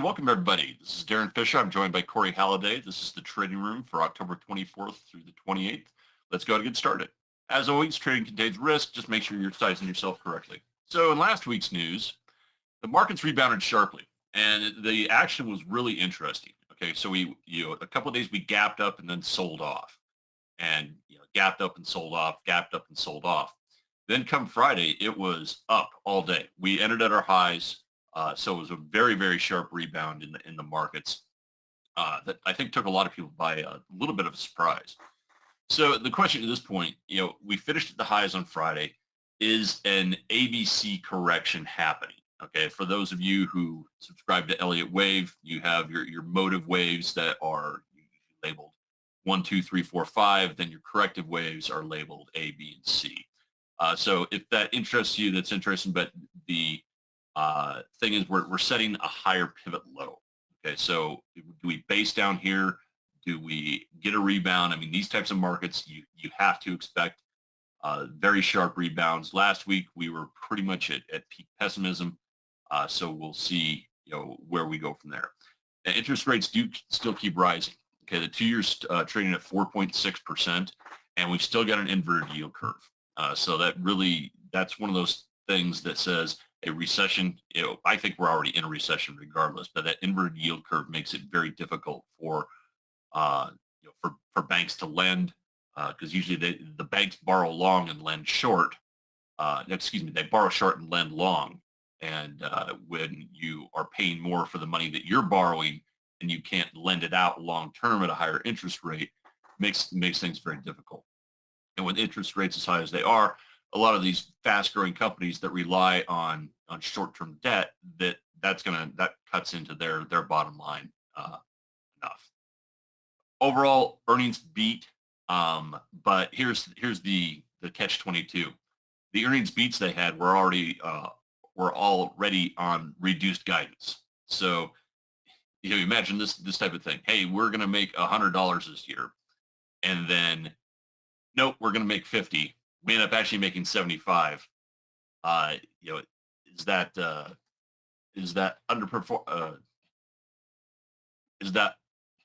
welcome everybody. This is Darren Fisher. I'm joined by Corey Halliday. This is the trading room for October 24th through the 28th. Let's go ahead and get started. As always, trading contains risk. Just make sure you're sizing yourself correctly. So in last week's news, the markets rebounded sharply and the action was really interesting. Okay, so a couple of days we gapped up and then sold off and gapped up and sold off, gapped up and sold off. Then come Friday, it was up all day. We ended at our highs. So it was a very, very sharp rebound in the markets that I think took a lot of people by a little bit of a surprise. So the question at this point, we finished at the highs on Friday. Is an ABC correction happening? Okay, for those of you who subscribe to Elliott Wave, you have your motive waves that are labeled 1, 2, 3, 4, 5. Then your corrective waves are labeled A, B, and C. So if that interests you, that's interesting. But the thing is, we're setting a higher pivot low. Okay, so do we base down here? Do we get a rebound? I mean, these types of markets, you have to expect very sharp rebounds. Last week, we were pretty much at peak pessimism. So we'll see where we go from there. And interest rates do still keep rising. Okay, the 2 years trading at 4.6%, and we've still got an inverted yield curve. So that's one of those things that says a recession, I think we're already in a recession regardless, but that inverted yield curve makes it very difficult for banks to lend because usually the banks borrow long and lend short. They borrow short and lend long. And when you are paying more for the money that you're borrowing and you can't lend it out long term at a higher interest rate, makes things very difficult. And with interest rates as high as they are, a lot of these fast-growing companies that rely on short-term debt, that cuts into their bottom line enough. Overall, earnings beat, but here's the catch-22. The earnings beats they had were already on reduced guidance. So imagine this type of thing. Hey, we're going to make $100 this year, and then nope, we're going to make 50. We end up actually making 75. Is that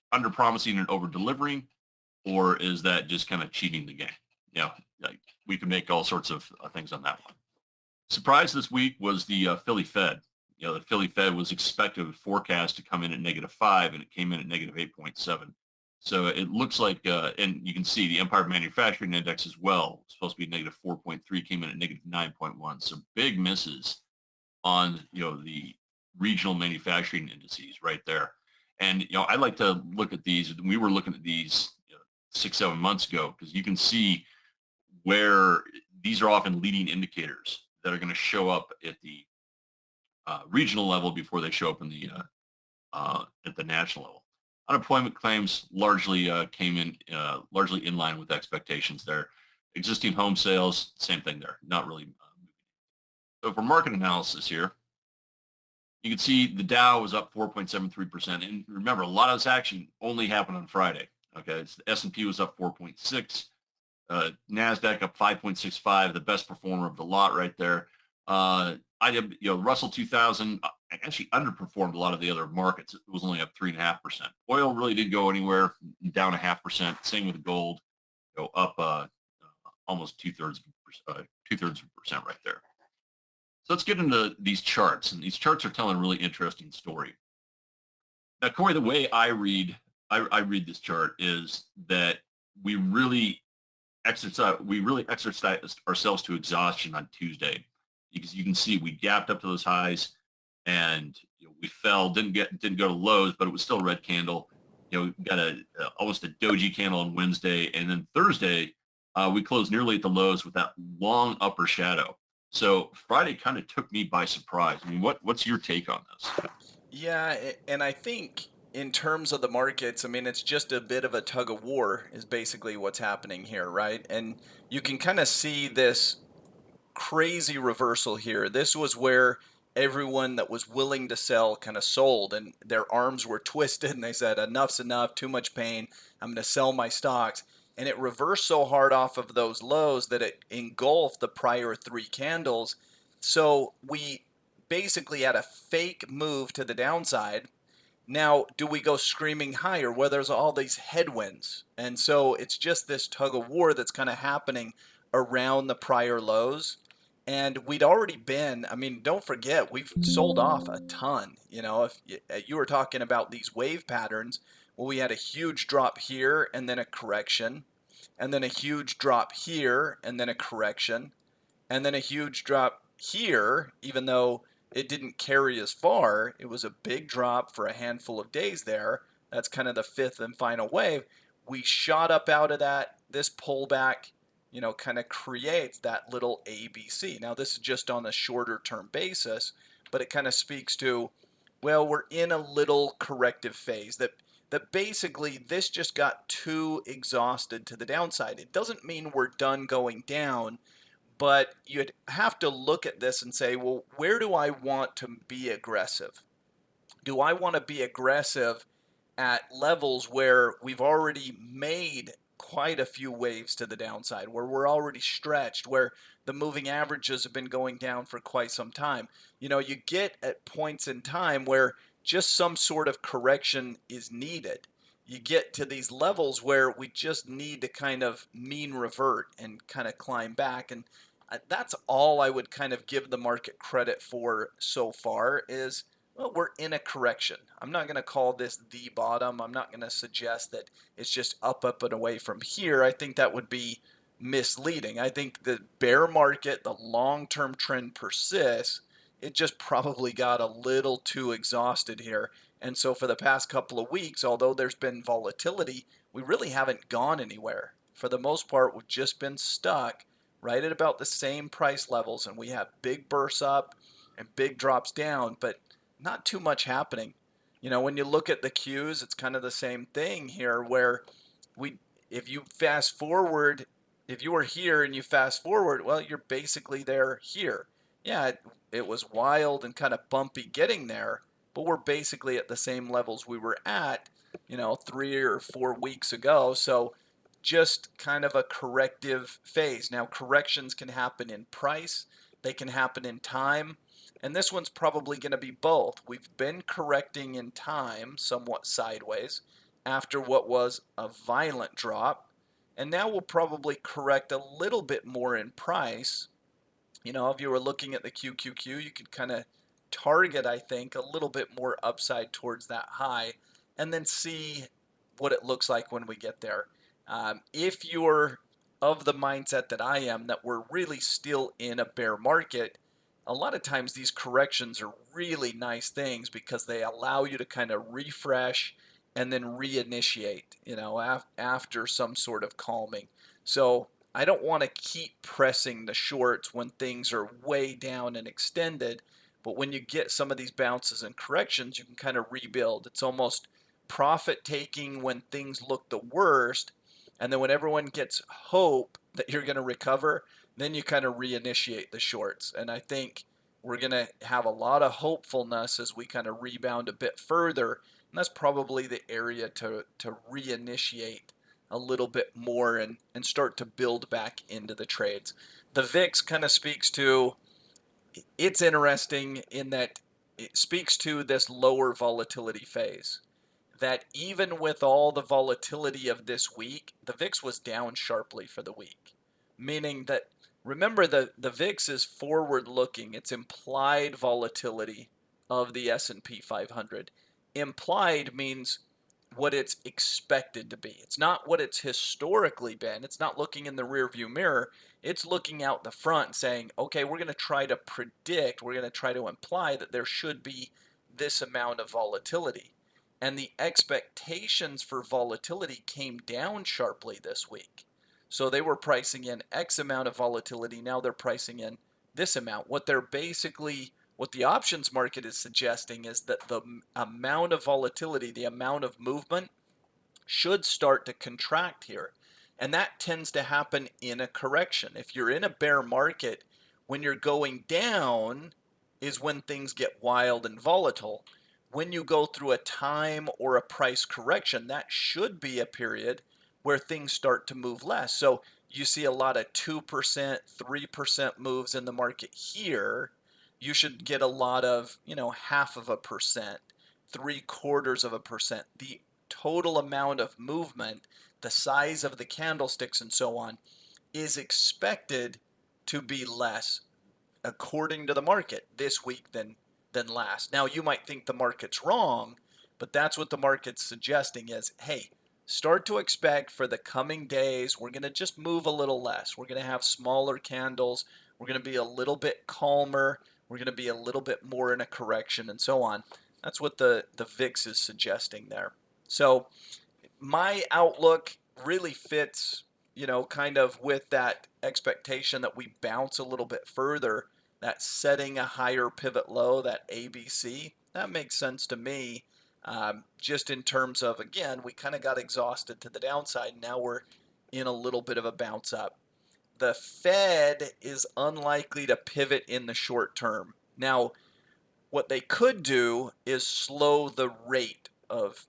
under promising and over delivering, or is that just kind of cheating the game? We can make all sorts of things on that one. Surprise this week was the Philly Fed. The Philly Fed was expected forecast to come in at -5, and it came in at -8.7. So it looks like, and you can see the Empire Manufacturing Index as well, supposed to be -4.3, came in at -9.1. So big misses on, the regional manufacturing indices right there. And, I like to look at these. We were looking at these 6-7 months ago because you can see where these are often leading indicators that are going to show up at the regional level before they show up in the at the national level. Unemployment claims largely came in largely in line with expectations there. Existing home sales, same thing there, not really moving. So for market analysis here, you can see the Dow was up 4.73%. And remember, a lot of this action only happened on Friday. Okay, so the S&P was up 4.6. NASDAQ up 5.65, the best performer of the lot right there. Russell 2000 actually underperformed a lot of the other markets. It was only up 3.5%. Oil really didn't go anywhere, down 0.5%. Same with gold, up almost two-thirds of a percent right there. So let's get into these charts, and these charts are telling a really interesting story. Now, Corey, the way I read this chart is that we really exercised ourselves to exhaustion on Tuesday, because you can see we gapped up to those highs and we fell, didn't go to lows, but it was still a red candle. Got almost a doji candle on Wednesday, and then Thursday we closed nearly at the lows with that long upper shadow. So Friday kind of took me by surprise. I mean, what's your take on this? Yeah, and I think in terms of the markets, I mean, it's just a bit of a tug of war is basically what's happening here, right? And you can kind of see this crazy reversal here. This was where everyone that was willing to sell kind of sold, and their arms were twisted, and they said, enough's enough, too much pain, I'm going to sell my stocks. And it reversed so hard off of those lows that it engulfed the prior three candles. So we basically had a fake move to the downside, Now, do we go screaming higher where there's all these headwinds? And so it's just this tug of war that's kind of happening around the prior lows. And we'd already been, I mean, don't forget, we've sold off a ton. You know, if you were talking about these wave patterns, well, we had a huge drop here and then a correction, and then a huge drop here and then a correction, and then a huge drop here, even though it didn't carry as far. It was a big drop for a handful of days there. That's kind of the fifth and final wave. We shot up out of that. This pullback, kind of creates that little ABC. Now, this is just on a shorter term basis, but it kind of speaks to, well, we're in a little corrective phase that basically this just got too exhausted to the downside. It doesn't mean we're done going down, but you'd have to look at this and say, well, where do I want to be aggressive? Do I want to be aggressive at levels where we've already made quite a few waves to the downside, where we're already stretched, where the moving averages have been going down for quite some time? You get at points in time where just some sort of correction is needed. You get to these levels where we just need to kind of mean revert and kind of climb back. And that's all I would kind of give the market credit for so far is, well, we're in a correction. I'm not going to call this the bottom. I'm not going to suggest that it's just up, up, and away from here. I think that would be misleading. I think the bear market, the long-term trend persists. It just probably got a little too exhausted here. And so for the past couple of weeks, although there's been volatility, we really haven't gone anywhere. For the most part, we've just been stuck right at about the same price levels, and we have big bursts up and big drops down, but not too much happening. When you look at the Qs, it's kind of the same thing here where we if you fast forward, if you were here and you fast forward, well, you're basically there here. Yeah, it was wild and kind of bumpy getting there, but we're basically at the same levels we were at, 3 or 4 weeks ago. So just kind of a corrective phase. Now, corrections can happen in price, they can happen in time, and this one's probably going to be both. We've been correcting in time, somewhat sideways, after what was a violent drop, and now we'll probably correct a little bit more in price. If you were looking at the QQQ, you could kind of target, I think, a little bit more upside towards that high and then see what it looks like when we get there. If you're of the mindset that I am, that we're really still in a bear market, a lot of times these corrections are really nice things because they allow you to kind of refresh and then reinitiate, after some sort of calming. So I don't want to keep pressing the shorts when things are way down and extended, but when you get some of these bounces and corrections, you can kind of rebuild. It's almost profit taking when things look the worst, and then when everyone gets hope that you're going to recover, then you kind of reinitiate the shorts. And I think we're going to have a lot of hopefulness as we kind of rebound a bit further. And that's probably the area to reinitiate a little bit more and start to build back into the trades. The VIX kind of speaks to, it's interesting in that it speaks to this lower volatility phase. That even with all the volatility of this week, the VIX was down sharply for the week. Meaning that, remember, the VIX is forward looking. It's implied volatility of the S&P 500. Implied means what it's expected to be. It's not what it's historically been. It's not looking in the rearview mirror. It's looking out the front and saying, okay, we're going to try to predict, we're going to try to imply that there should be this amount of volatility. And the expectations for volatility came down sharply this week. So they were pricing in X amount of volatility. Now they're pricing in this amount. What the options market is suggesting is that the amount of volatility, the amount of movement, should start to contract here. And that tends to happen in a correction. If you're in a bear market, when you're going down is when things get wild and volatile. When you go through a time or a price correction, that should be a period where things start to move less. So you see a lot of 2%, 3% moves in the market here. You should get a lot of, 0.5%, 0.75%. The total amount of movement, the size of the candlesticks and so on, is expected to be less according to the market this week than last. Now you might think the market's wrong, but that's what the market's suggesting is, hey, start to expect for the coming days we're going to just move a little less. We're going to have smaller candles. We're going to be a little bit calmer. We're going to be a little bit more in a correction and so on. That's what the VIX is suggesting there. So my outlook really fits, kind of with that expectation that we bounce a little bit further, that setting a higher pivot low, that ABC. That makes sense to me. Just in terms of, again, we kind of got exhausted to the downside. Now we're in a little bit of a bounce up. The Fed is unlikely to pivot in the short term. Now, what they could do is slow the rate of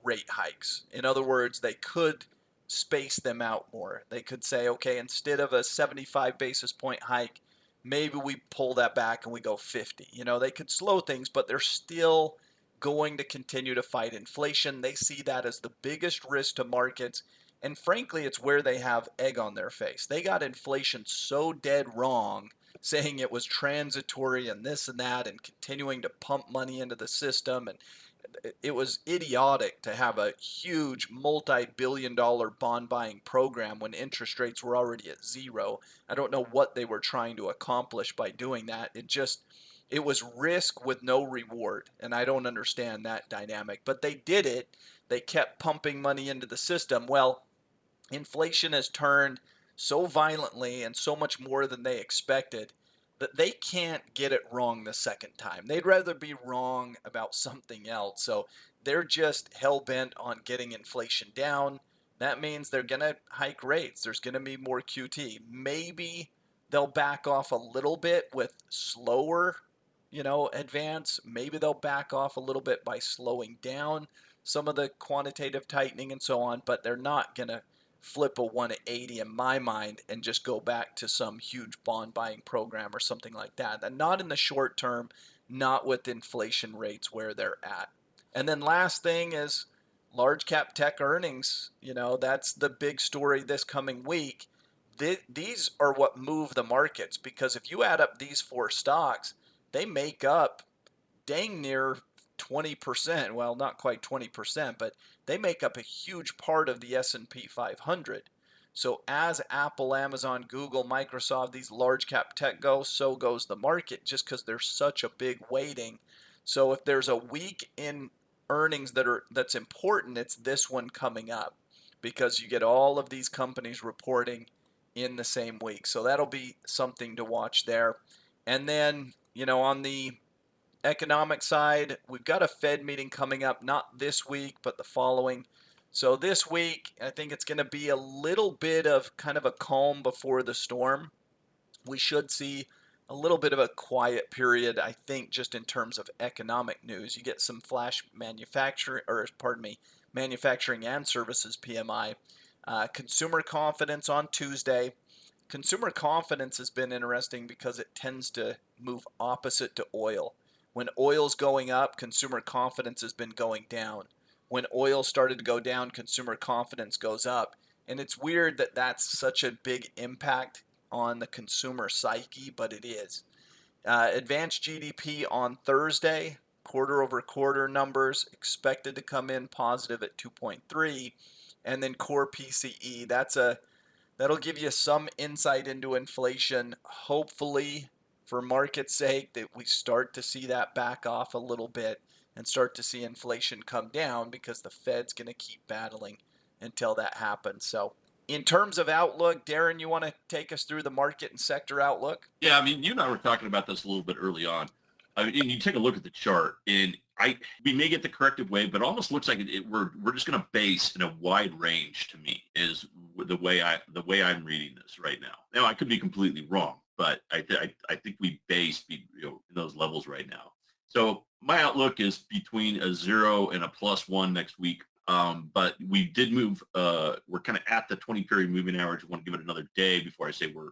rate hikes. In other words, they could space them out more. They could say, okay, instead of a 75 basis point hike, maybe we pull that back and we go 50. They could slow things, but they're still going to continue to fight inflation. They see that as the biggest risk to markets. And frankly, it's where they have egg on their face. They got inflation so dead wrong, saying it was transitory and this and that, and continuing to pump money into the system. And it was idiotic to have a huge multi-billion-dollar bond buying program when interest rates were already at zero. I don't know what they were trying to accomplish by doing that. It was risk with no reward, and I don't understand that dynamic. But they did it. They kept pumping money into the system. Well, inflation has turned so violently and so much more than they expected that they can't get it wrong the second time. They'd rather be wrong about something else. So they're just hell bent on getting inflation down. That means they're going to hike rates. There's going to be more QT. Maybe they'll back off a little bit with slower, advance. Maybe they'll back off a little bit by slowing down some of the quantitative tightening and so on, but they're not going to flip a 180 in my mind and just go back to some huge bond buying program or something like that. And not in the short term, not with inflation rates where they're at. And then last thing is large cap tech earnings. That's the big story this coming week. These are what move the markets, because if you add up these four stocks, they make up dang near 20%. Well, not quite 20%, but they make up a huge part of the S&P 500. So as Apple, Amazon, Google, Microsoft, these large cap tech go, so goes the market, just because there's such a big weighting. So if there's a week in earnings that's important, it's this one coming up, because you get all of these companies reporting in the same week. So that'll be something to watch there. And then, on the economic side, we've got a Fed meeting coming up, not this week, but the following. So this week, I think it's going to be a little bit of kind of a calm before the storm. We should see a little bit of a quiet period, I think, just in terms of economic news. You get some flash manufacturing and services PMI. Consumer confidence on Tuesday. Consumer confidence has been interesting because it tends to move opposite to oil. When oil's going up, consumer confidence has been going down. When oil started to go down, consumer confidence goes up. And it's weird that that's such a big impact on the consumer psyche, but it is. Advanced GDP on Thursday, quarter over quarter numbers expected to come in positive at 2.3. And then core PCE, that'll give you some insight into inflation, hopefully, for market's sake, that we start to see that back off a little bit and start to see inflation come down, because the Fed's going to keep battling until that happens. So in terms of outlook, Darren, you want to take us through the market and sector outlook? Yeah, I mean, you and I were talking about this a little bit early on. I mean, and you take a look at the chart, and we may get the corrective wave, but it almost looks like we're just going to base in a wide range. To me, is the way I'm reading this right now. Now, I could be completely wrong, but I think we base in those levels right now. So my outlook is between a 0 and a +1 next week. But we did move. We're kind of at the 20-period moving average. I want to give it another day before I say we're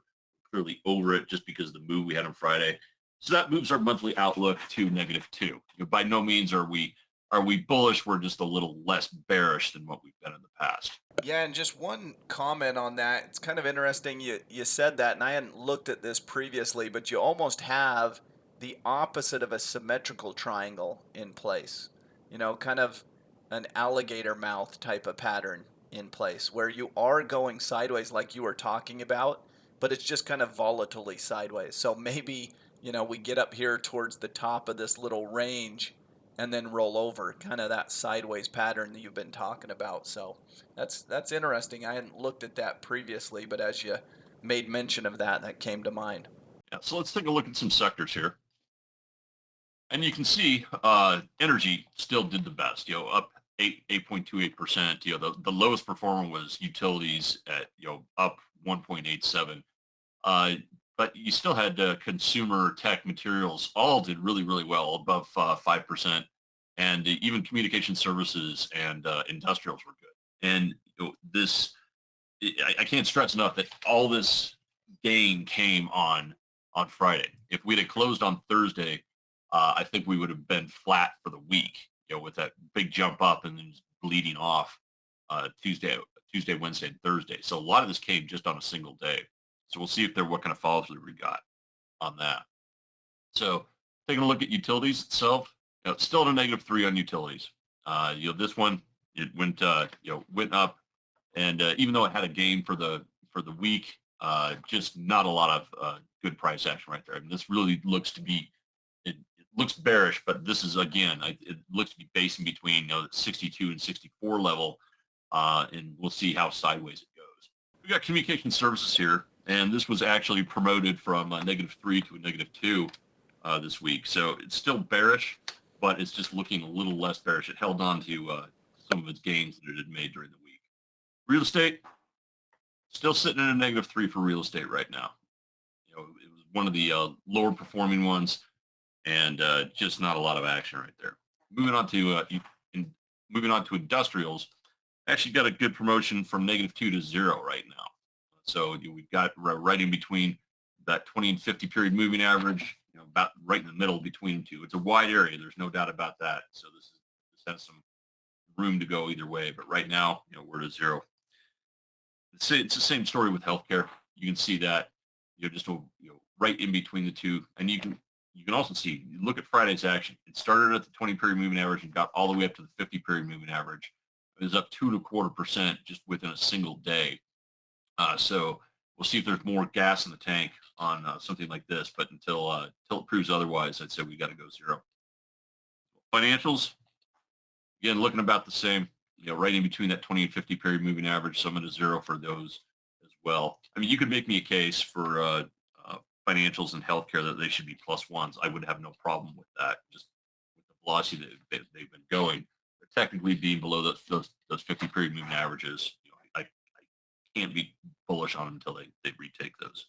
clearly over it, just because of the move we had on Friday. So that moves our monthly outlook to -2. By no means are we are we bullish? We're just a little less bearish than what we've been in the past. Yeah, and just one comment on that. It's kind of interesting you said that, and I hadn't looked at this previously, but you almost have the opposite of a symmetrical triangle in place. Kind of an alligator mouth type of pattern in place where you are going sideways like you were talking about, but it's just kind of volatilely sideways. So maybe, we get up here towards the top of this little range and then roll over, kind of that sideways pattern that you've been talking about. So that's interesting. I hadn't looked at that previously, but as you made mention of that, that came to mind. Yeah, so let's take a look at some sectors here. And you can see energy still did the best, up 8.28%. The lowest performer was utilities at, up 1.87. But you still had consumer tech materials all did really, really well, above 5%. And even communication services and industrials were good. And I can't stress enough that all this gain came on Friday. If we'd have closed on Thursday, I think we would have been flat for the week, with that big jump up and then just bleeding off Tuesday, Wednesday, and Thursday. So a lot of this came just on a single day. So we'll see what kind of follow through we got on that. So taking a look at utilities itself, it's still at a -3 on utilities. This one it went went up, and even though it had a gain for the week, just not a lot of good price action right there. I mean, this really looks to be it looks bearish, but this is again it looks to be based in between the 62 and 64 level, and we'll see how sideways it goes. We got communication services here, and this was actually promoted from a -3 to a -2 this week. So it's still bearish, but it's just looking a little less bearish. It held on to some of its gains that it had made during the week. Real estate, still sitting in a -3 for real estate right now. It was one of the lower performing ones, and just not a lot of action right there. Moving on to moving on to industrials, actually got a good promotion from -2 to 0 right now. So we've got right in between that 20 and 50 period moving average, about right in the middle between the two. It's a wide area. There's no doubt about that. So this has some room to go either way. But right now, we're at 0. It's the same story with healthcare. You can see that just right in between the two, and you can also see. You look at Friday's action. It started at the 20 period moving average and got all the way up to the 50 period moving average. It was up 2.25% just within a single day. So we'll see if there's more gas in the tank on something like this. But until it proves otherwise, I'd say we got to go 0. Financials, again, looking about the same. Right in between that 20 and 50 period moving average. So I'm at a 0 for those as well. I mean, you could make me a case for financials and healthcare that they should be +1s. I would have no problem with that, just with the velocity that they've been going. They're technically being below those 50 period moving averages. I can't be bullish on them until they retake those.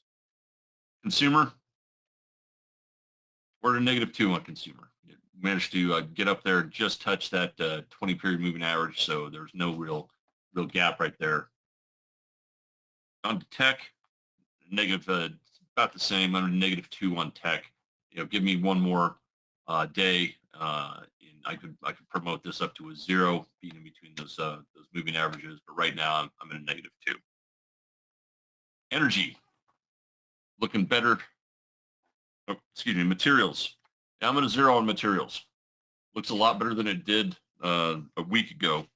Consumer, we're at a -2 on consumer. It managed to get up there and just touch that 20 period moving average, so there's no real gap right there. On to tech, negative, about the same. I'm a -2 on tech. Give me one more day, and I could promote this up to a 0, being in between those moving averages. But right now, I'm at a -2. Energy, looking better. Oh, excuse me, materials. Yeah, I'm at a 0 on materials. Looks a lot better than it did a week ago.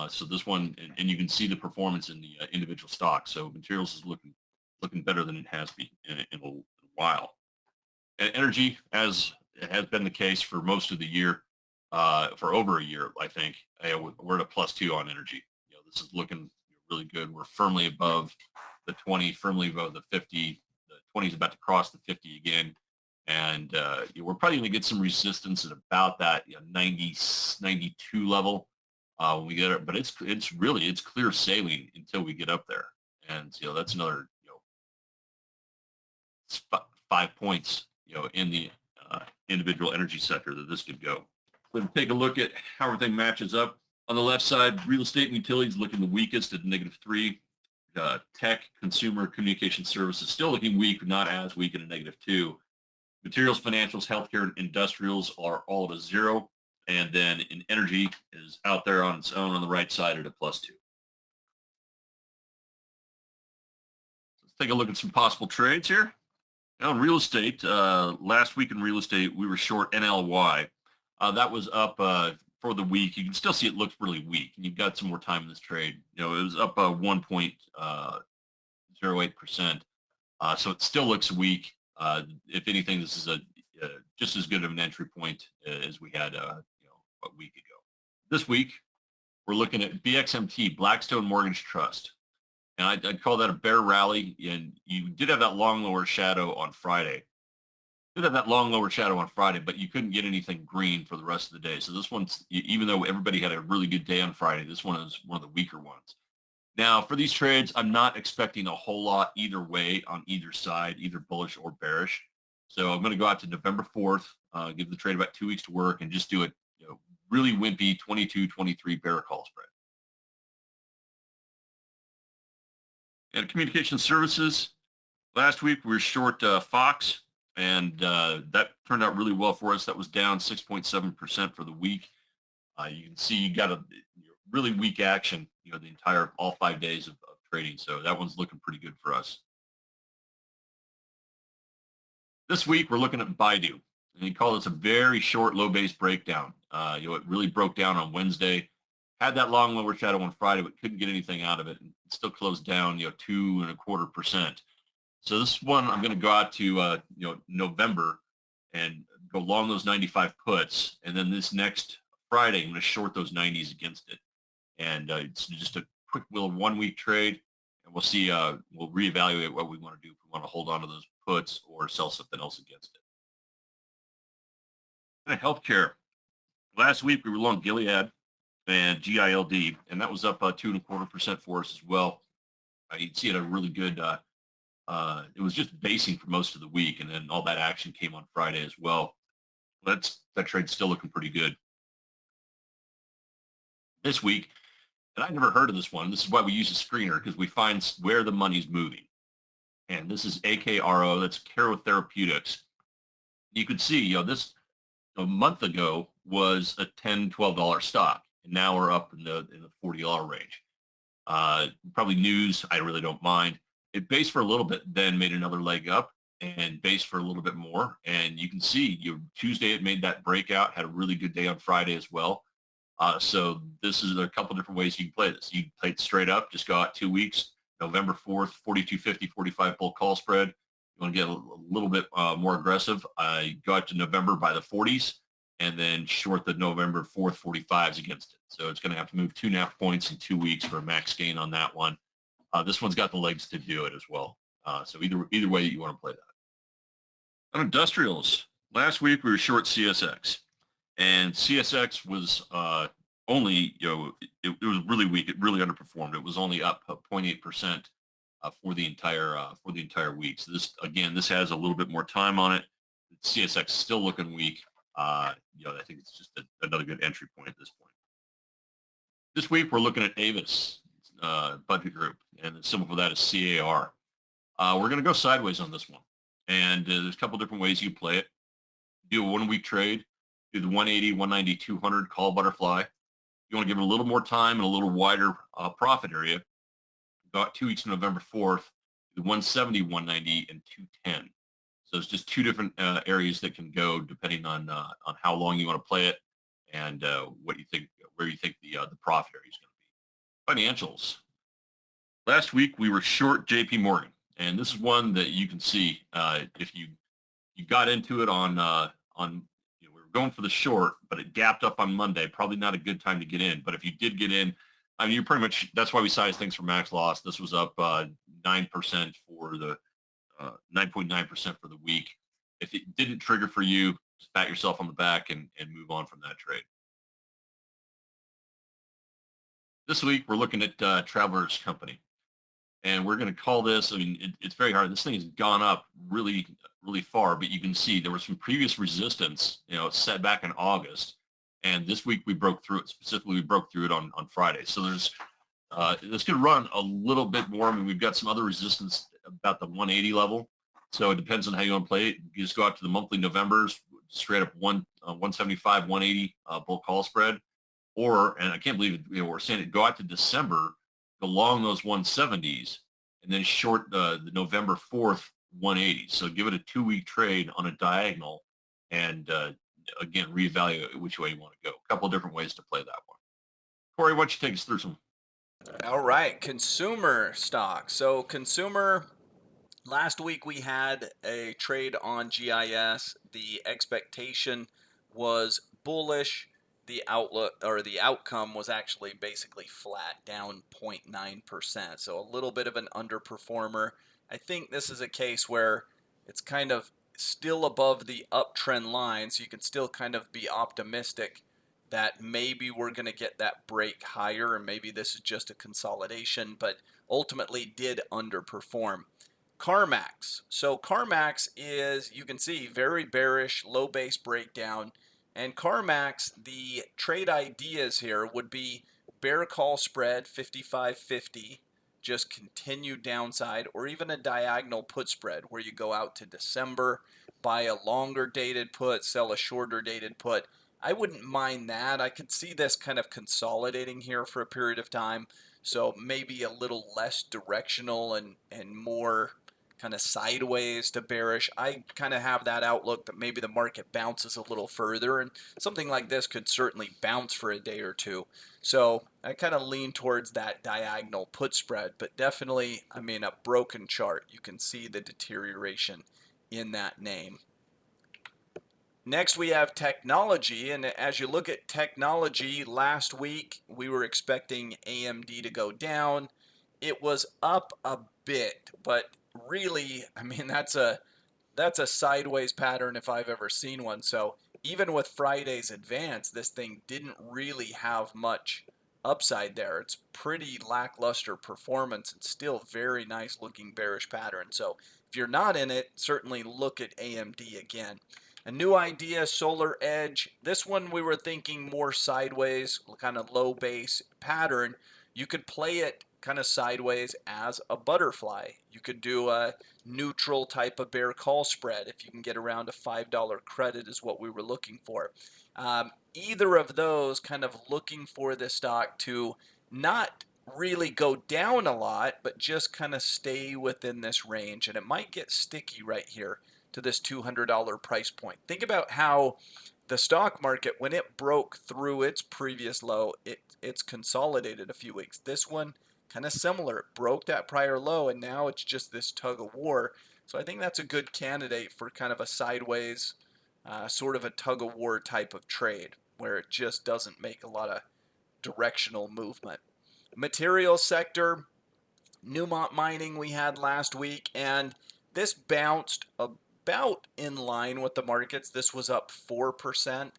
So this one, and you can see the performance in the individual stocks. So materials is looking better than it has been in a while. And energy, as it has been the case for most of the year, for over a year, I think, we're at a +2 on energy. This is looking really good. We're firmly above the 20, firmly above the 50. The 20 is about to cross the 50 again. And we're probably going to get some resistance at about that 90, 92 level when we get it. But it's clear sailing until we get up there. And that's another 5 points in the individual energy sector that this could go. We'll take a look at how everything matches up. On the left side, real estate and utilities looking the weakest at -3. Tech, consumer, communication services still looking weak, but not as weak at a -2. Materials, financials, healthcare, and industrials are all at a 0. And then in energy is out there on its own on the right side at a +2. Let's take a look at some possible trades here. Now, in real estate, last week in real estate, we were short NLY. That was up for the week. You can still see it looks really weak, and you've got some more time in this trade. It was up 1.08%. So it still looks weak. If anything, this is just as good of an entry point as we had a week ago. This week, we're looking at BXMT, Blackstone Mortgage Trust. And I'd call that a bear rally. And you did have that long lower shadow on Friday. But you couldn't get anything green for the rest of the day. So this one's, even though everybody had a really good day on Friday, this one is one of the weaker ones. Now, for these trades, I'm not expecting a whole lot either way on either side, either bullish or bearish. So I'm going to go out to November 4th, give the trade about 2 weeks to work, and just do it really wimpy 22-23 bear call spread. And communication services, last week we were short Fox, and that turned out really well for us. That was down 6.7% for the week. You can see you got a really weak action, the entire all 5 days of trading. So that one's looking pretty good for us. This week we're looking at Baidu, and you call this a very short low base breakdown. It really broke down on Wednesday, had that long lower shadow on Friday, but couldn't get anything out of it, and it still closed down 2.25%. So this one I'm going to go out to November and go long those 95 puts, and then this next Friday I'm going to short those 90s against it. And it's just a quick little 1 week trade, and we'll see. We'll reevaluate what we want to do if we want to hold on to those puts or sell something else against it. And healthcare. Last week we were long Gilead and Gild, and that was up 2.25% for us as well. You'd see it a really good. It was just basing for most of the week, and then all that action came on Friday as well. That trade's still looking pretty good. This week, and I've never heard of this one. This is why we use a screener, because we find where the money's moving. And this is AKRO, that's Caro Therapeutics. You could see, this a month ago was a $10, $12 stock, and now we're up in the $40 range. Probably news, I really don't mind. It based for a little bit, then made another leg up and based for a little bit more. And you can see Tuesday it made that breakout, had a really good day on Friday as well. So this is a couple different ways you can play this. You can play it straight up, just go out 2 weeks, November 4th, 42.50, 45 bull call spread. You want to get a little bit more aggressive, go out to November by the 40s and then short the November 4th 45s against it. So it's going to have to move 2.5 points in 2 weeks for a max gain on that one. This one's got the legs to do it as well. So either way you want to play that. On industrials, last week we were short CSX. And CSX was only, it was really weak. It really underperformed. It was only up 0.8% for the entire week. So this has a little bit more time on it. CSX is still looking weak. I think it's just another good entry point at this point. This week we're looking at Avis budget group, and the symbol for that is CAR. We're going to go sideways on this one, and there's a couple different ways you play it. Do a 1 week trade. Do the 180, 190, 200 call butterfly. You want to give it a little more time and a little wider profit area. Go out 2 weeks to November 4th, the 170, 190, and 210. So it's just two different areas that can go depending on how long you want to play it and what you think, where you think the profit area is going to be. Financials. Last week we were short JP Morgan, and this is one that you can see if you got into it on going for the short, but it gapped up on Monday. Probably not a good time to get in. But if you did get in, I mean, you're pretty much, that's why we size things for max loss. This was up 9% for the 9.9% for the week. If it didn't trigger for you, just pat yourself on the back and move on from that trade. This week, we're looking at Travelers Company. And we're going to call this, I mean, it's very hard. This thing has gone up really, really far, but you can see there was some previous resistance, set back in August. And this week we broke through it. Specifically, we broke through it on Friday. So this could run a little bit more. I mean, we've got some other resistance about the 180 level. So it depends on how you want to play it. You just go out to the monthly Novembers, straight up 175, 180 bull call spread, or, and I can't believe we're saying it, go out to December, go long those 170s, and then short the November 4th 180. So give it a 2-week trade on a diagonal, and again reevaluate which way you want to go. A couple of different ways to play that one. Corey, why don't you take us through some? All right, consumer stock. So consumer, last week we had a trade on GIS. The expectation was bullish. The outlook or the outcome was actually basically flat, down 0.9%. So a little bit of an underperformer. I think this is a case where it's kind of still above the uptrend line, so you can still kind of be optimistic that maybe we're going to get that break higher, and maybe this is just a consolidation, but ultimately did underperform. CarMax. So CarMax is, you can see, very bearish, low base breakdown. And CarMax, the trade ideas here would be bear call spread 55.50, just continued downside, or even a diagonal put spread where you go out to December, buy a longer dated put, sell a shorter dated put. I wouldn't mind that. I could see this kind of consolidating here for a period of time. So maybe a little less directional and more kind of sideways to bearish. I kind of have that outlook that maybe the market bounces a little further, and something like this could certainly bounce for a day or two. So I kind of lean towards that diagonal put spread, but definitely, I mean, a broken chart. You can see the deterioration in that name. Next, we have technology, and as you look at technology, last week we were expecting AMD to go down. It was up a bit, but really, I mean, that's a sideways pattern if I've ever seen one. So even with Friday's advance, this thing didn't really have much upside there. It's pretty lackluster performance and still very nice looking bearish pattern. So if you're not in it, certainly look at AMD again. A new idea, Solar Edge. This one we were thinking more sideways, kind of low base pattern. You could play it kind of sideways as a butterfly. You could do a neutral type of bear call spread if you can get around a $5 credit is what we were looking for. Either of those, kind of looking for the stock to not really go down a lot, but just kind of stay within this range. And it might get sticky right here to this $200 price point. Think about how the stock market, when it broke through its previous low, it's consolidated a few weeks. This one, kind of similar. It broke that prior low, and now it's just this tug of war. So I think that's a good candidate for kind of a sideways, sort of a tug of war type of trade, where it just doesn't make a lot of directional movement. Material sector, Newmont Mining we had last week, and this bounced about in line with the markets. This was up 4%.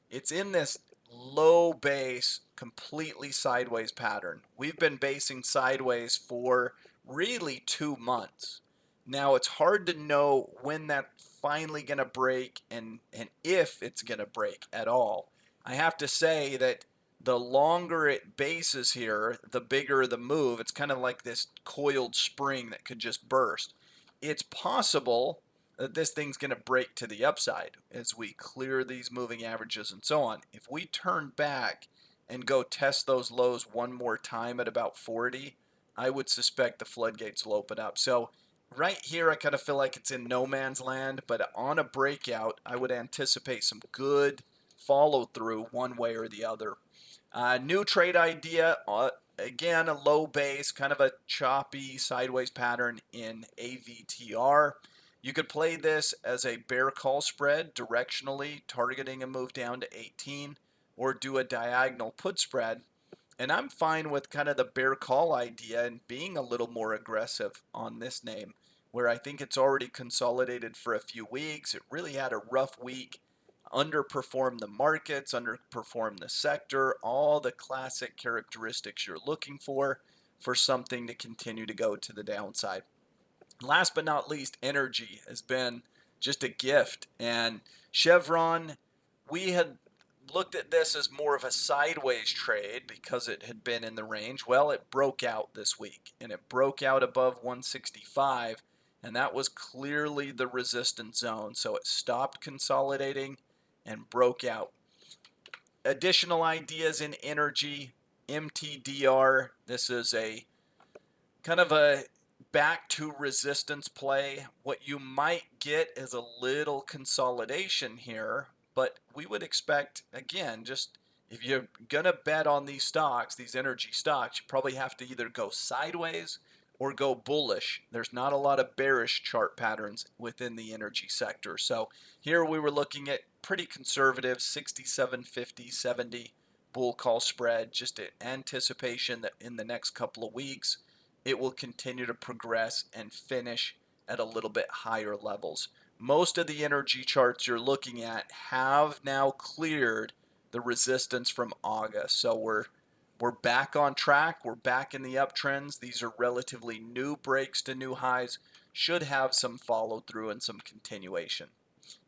It's in this low base, completely sideways pattern. We've been basing sideways for really 2 months. Now it's hard to know when that's finally going to break and if it's going to break at all. I have to say that the longer it bases here, the bigger the move. It's kind of like this coiled spring that could just burst. It's possible that this thing's going to break to the upside as we clear these moving averages and so on. If we turn back and go test those lows one more time at about 40, I would suspect the floodgates will open up. So right here, I kind of feel like it's in no man's land, but on a breakout, I would anticipate some good follow through one way or the other. New trade idea, again, a low base, kind of a choppy sideways pattern in AVTR. You could play this as a bear call spread directionally, targeting a move down to 18, or do a diagonal put spread. And I'm fine with kind of the bear call idea and being a little more aggressive on this name, where I think it's already consolidated for a few weeks. It really had a rough week, underperformed the markets, underperformed the sector, all the classic characteristics you're looking for something to continue to go to the downside. Last but not least, energy has been just a gift. And Chevron, we had looked at this as more of a sideways trade because it had been in the range. Well, it broke out this week, and it broke out above 165, and that was clearly the resistance zone. So it stopped consolidating, and broke out. Additional ideas in energy, MTDR. This is a kind of a back to resistance play. What you might get is a little consolidation here, but we would expect, again, just if you're going to bet on these stocks, these energy stocks, you probably have to either go sideways or go bullish. There's not a lot of bearish chart patterns within the energy sector. So here we were looking at pretty conservative 67, 50, 70 bull call spread, just an anticipation that in the next couple of weeks it will continue to progress and finish at a little bit higher levels. Most of the energy charts you're looking at have now cleared the resistance from August. So we're back on track. We're back in the uptrends. These are relatively new breaks to new highs. Should have some follow through and some continuation.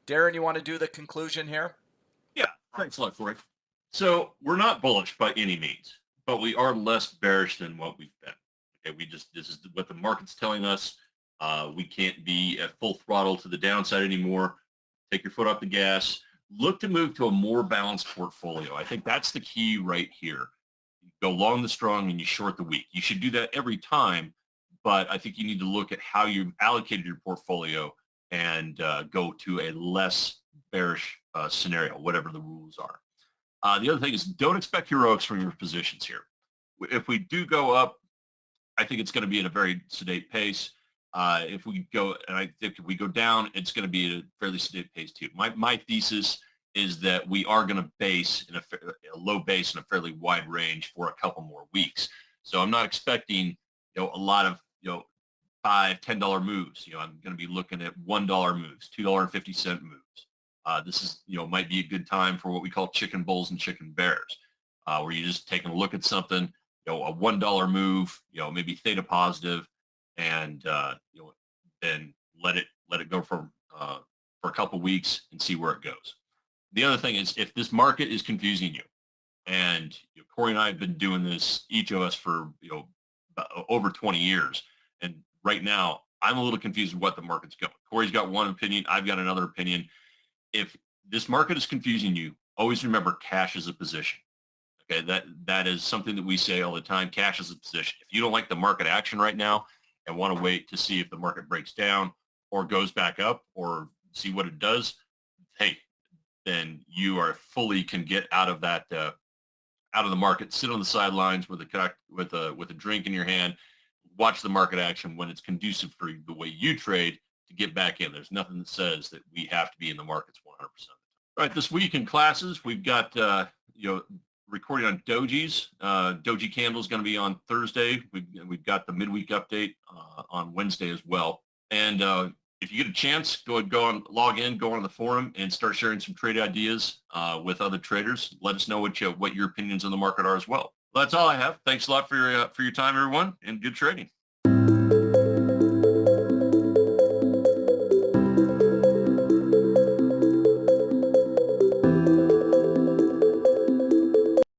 Darren, you want to do the conclusion here? Yeah, thanks a lot, Corey. So we're not bullish by any means, but we are less bearish than what we've been. Okay, this is what the market's telling us. We can't be at full throttle to the downside anymore. Take your foot off the gas. Look to move to a more balanced portfolio. I think that's the key right here. You go long the strong and you short the weak. You should do that every time, but I think you need to look at how you've allocated your portfolio and go to a less bearish scenario, whatever the rules are. The other thing is don't expect heroics from your positions here. If we do go up, I think it's going to be at a very sedate pace. If we go, and I think if we go down, it's going to be at a fairly sedate pace too. My thesis is that we are going to base in a low base in a fairly wide range for a couple more weeks. So I'm not expecting a lot of $5, $10 moves. I'm going to be looking at $1 moves, $2.50 moves. This is might be a good time for what we call chicken bulls and chicken bears, where you're just taking a look at something. A $1 move, maybe theta positive, and then let it go for a couple weeks and see where it goes. The other thing is if this market is confusing you, and Corey and I have been doing this, each of us for over 20 years, and right now I'm a little confused with what the market's going. Corey's got one opinion, I've got another opinion. If this market is confusing you, always remember cash is a position. Okay, that is something that we say all the time. Cash is a position. If you don't like the market action right now and want to wait to see if the market breaks down or goes back up or see what it does, hey, then you are fully can get out of that out of the market, sit on the sidelines with a drink in your hand, watch the market action when it's conducive for the way you trade to get back in. There's nothing that says that we have to be in the markets 100%. All right, this week in classes, we've got recording on dojis. Doji candle is going to be on Thursday. We've got the midweek update on Wednesday as well. And if you get a chance, go on, log in, go on the forum, and start sharing some trade ideas with other traders. Let us know what your opinions on the market are as well. That's all I have. Thanks a lot for your time, everyone, and good trading.